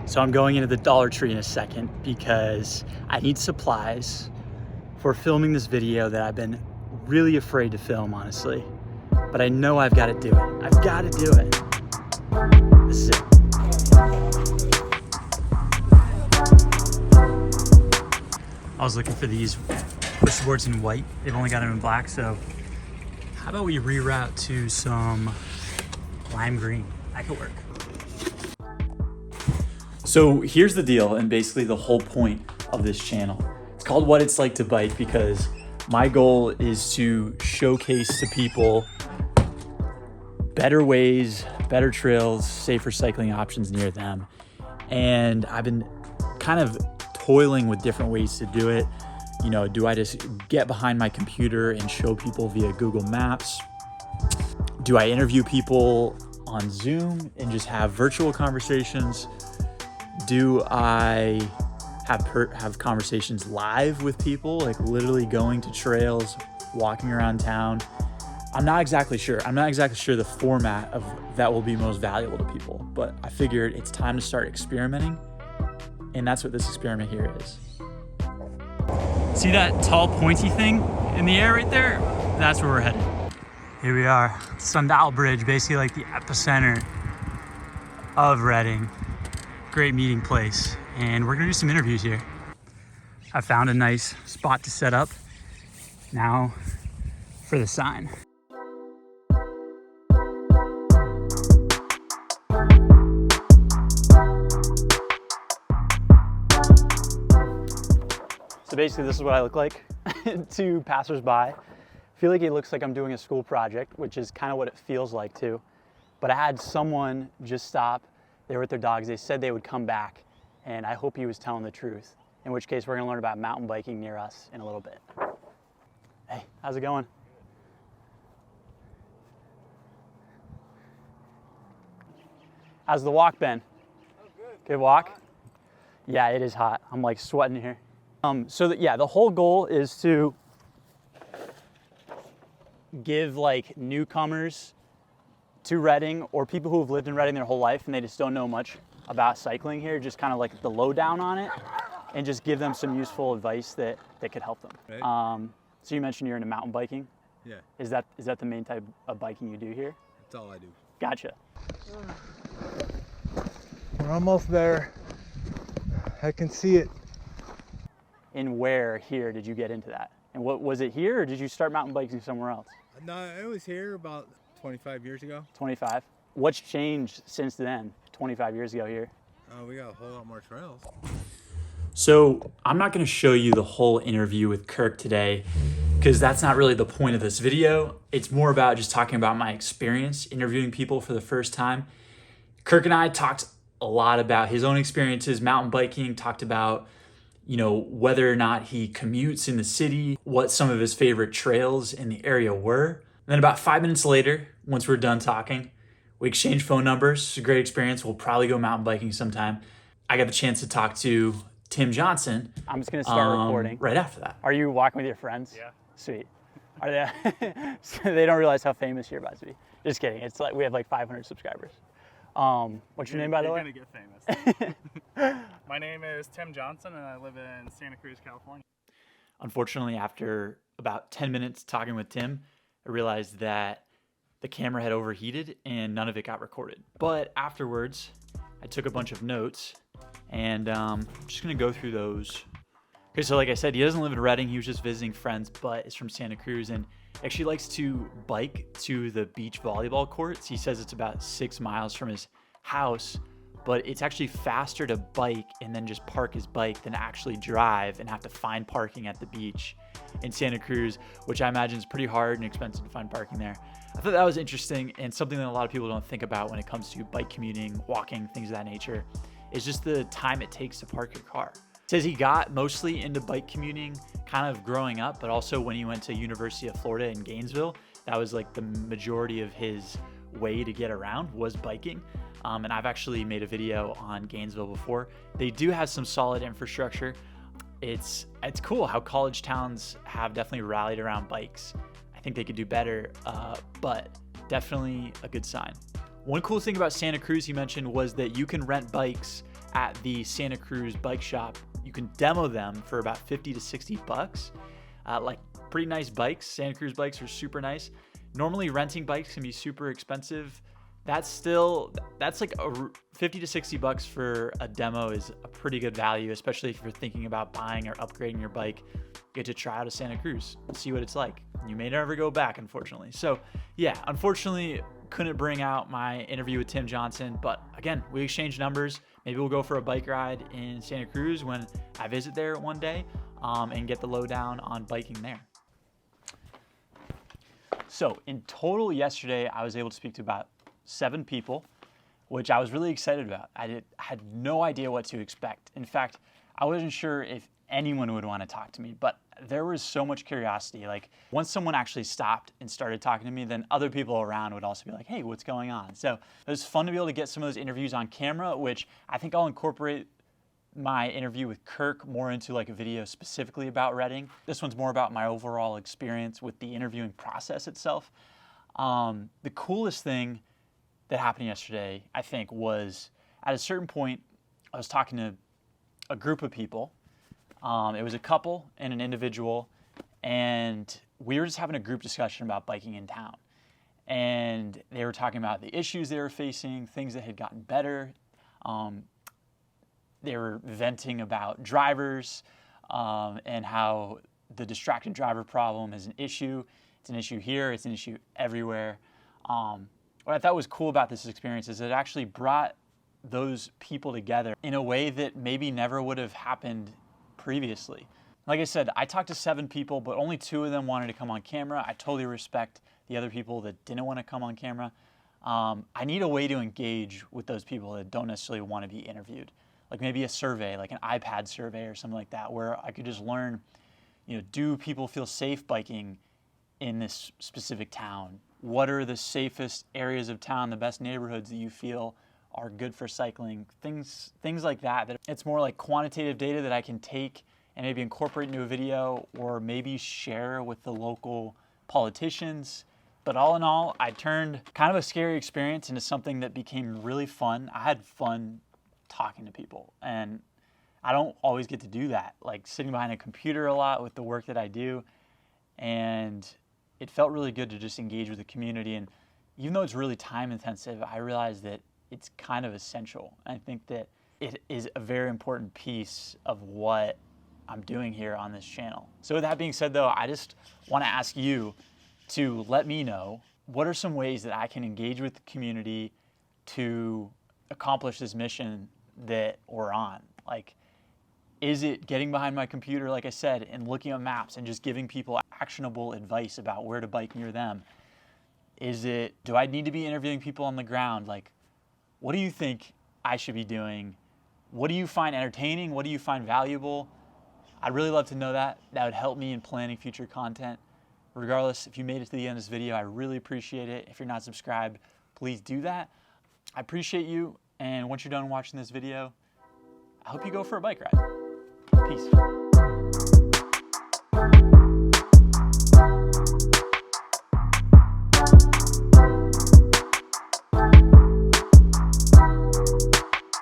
So I'm going into the Dollar Tree in a second because I need supplies for filming this video that I've been really afraid to film, honestly. But I know I've got to do it. I've got to do it. This is it. I was looking for these push boards in white. They've only got them in black, so how about we reroute to some lime green? That could work. So here's the deal, and basically the whole point of this channel. It's called What It's Like to Bike because my goal is to showcase to people better ways, better trails, safer cycling options near them. And I've been kind of toiling with different ways to do it. You know, do I just get behind my computer and show people via Google Maps? Do I interview people on Zoom and just have virtual conversations? Do I have conversations live with people, like literally going to trails, walking around town? I'm not exactly sure. I'm not exactly sure the format of that will be most valuable to people, but I figured it's time to start experimenting, and that's what this experiment here is. See that tall pointy thing in the air right there? That's where we're headed. Here we are, Sundial Bridge, basically like the epicenter of Reading. Great meeting place, and we're gonna do some interviews here. I found a nice spot to set up. Now for the sign. So basically this is what I look like to passersby. I feel like it looks like I'm doing a school project, which is kind of what it feels like too. But I had someone just stop. They were with their dogs. They said they would come back, and I hope he was telling the truth, in which case we're gonna learn about mountain biking near us in a little bit. Hey, how's it going? How's the walk been? Oh, good. Good walk? Yeah, it is hot. I'm like sweating here. Yeah, the whole goal is to give like newcomers to Reading, or people who have lived in Reading their whole life and they just don't know much about cycling here, just kind of like the lowdown on it, and just give them some useful advice that could help them. Right. So you mentioned you're into mountain biking. Yeah, Is that the main type of biking you do here? that's all I do. Gotcha. We're almost there. I can see it. And where here did you get into that? And what was it here, or did you start mountain biking somewhere else? No, I was here about 25 years ago. 25. What's changed since then, 25 years ago here? We got a whole lot more trails. So I'm not going to show you the whole interview with Kirk today because that's not really the point of this video. It's more about just talking about my experience interviewing people for the first time. Kirk and I talked a lot about his own experiences mountain biking, talked about, you know, whether or not he commutes in the city, what some of his favorite trails in the area were. And then about 5 minutes later, once we're done talking, we exchanged phone numbers. It's a great experience. We'll probably go mountain biking sometime. I got the chance to talk to Tim Johnson. I'm just gonna start recording right after that. Are you walking with your friends? Yeah. Sweet. Are they? So they don't realize how famous you're about to be. Just kidding. It's like we have like 500 subscribers. What's your name, by the way? You're gonna get famous. My name is Tim Johnson, and I live in Santa Cruz, California. Unfortunately, after about 10 minutes talking with Tim, I realized that the camera had overheated and none of it got recorded. But afterwards, I took a bunch of notes, and I'm just gonna go through those. Okay, so like I said, he doesn't live in Reading. He was just visiting friends, but is from Santa Cruz and actually likes to bike to the beach volleyball courts. He says it's about 6 miles from his house, but it's actually faster to bike and then just park his bike than actually drive and have to find parking at the beach in Santa Cruz, which I imagine is pretty hard and expensive to find parking there. I thought that was interesting and something that a lot of people don't think about when it comes to bike commuting, walking, things of that nature. It's just the time it takes to park your car. Says he got mostly into bike commuting kind of growing up, but also when he went to University of Florida in Gainesville, that was like the majority of his way to get around was biking. And I've actually made a video on Gainesville before. They do have some solid infrastructure. It's cool how college towns have definitely rallied around bikes. I think they could do better, but definitely a good sign. One cool thing about Santa Cruz he mentioned was that you can rent bikes at the Santa Cruz bike shop. You can demo them for about 50 to 60 bucks. Like pretty nice bikes. Santa Cruz bikes are super nice. Normally renting bikes can be super expensive. That's like 50 to 60 bucks for a demo is a pretty good value, especially if you're thinking about buying or upgrading your bike. Get to try out a Santa Cruz and see what it's like. You may never go back, unfortunately. So yeah, unfortunately couldn't bring out my interview with Tim Johnson, but again, we exchanged numbers. Maybe we'll go for a bike ride in Santa Cruz when I visit there one day, and get the lowdown on biking there. So in total yesterday, I was able to speak to about 7 people, which I was really excited about. I had no idea what to expect. In fact, I wasn't sure if anyone would want to talk to me, but there was so much curiosity. Like once someone actually stopped and started talking to me, then other people around would also be like, hey, what's going on? So it was fun to be able to get some of those interviews on camera, which I think I'll incorporate my interview with Kirk more into like a video specifically about Redding. This one's more about my overall experience with the interviewing process itself. The coolest thing that happened yesterday, I think, was at a certain point, I was talking to a group of people. It was a couple and an individual, and we were just having a group discussion about biking in town. And they were talking about the issues they were facing, things that had gotten better. They were venting about drivers and how the distracted driver problem is an issue. It's an issue here, it's an issue everywhere. What I thought was cool about this experience is it actually brought those people together in a way that maybe never would have happened previously. Like I said, I talked to 7 people, but only 2 of them wanted to come on camera. I totally respect the other people that didn't want to come on camera. I need a way to engage with those people that don't necessarily want to be interviewed. Like maybe a survey, like an iPad survey or something like that, where I could just learn, do people feel safe biking in this specific town? What are the safest areas of town, the best neighborhoods that you feel are good for cycling? Things like that. It's more like quantitative data that I can take and maybe incorporate into a video or maybe share with the local politicians. But all in all, I turned kind of a scary experience into something that became really fun. I had fun talking to people, and I don't always get to do that, like sitting behind a computer a lot with the work that I do. And it felt really good to just engage with the community. And even though it's really time intensive, I realized that it's kind of essential. I think that it is a very important piece of what I'm doing here on this channel. So with that being said though, I just want to ask you to let me know, what are some ways that I can engage with the community to accomplish this mission that we're on? Like, is it getting behind my computer, like I said, and looking at maps and just giving people actionable advice about where to bike near them? Do I need to be interviewing people on the ground? Like, what do you think I should be doing? What do you find entertaining? What do you find valuable? I'd really love to know that. That would help me in planning future content. Regardless, if you made it to the end of this video, I really appreciate it. If you're not subscribed, please do that. I appreciate you, and once you're done watching this video, I hope you go for a bike ride. Peace.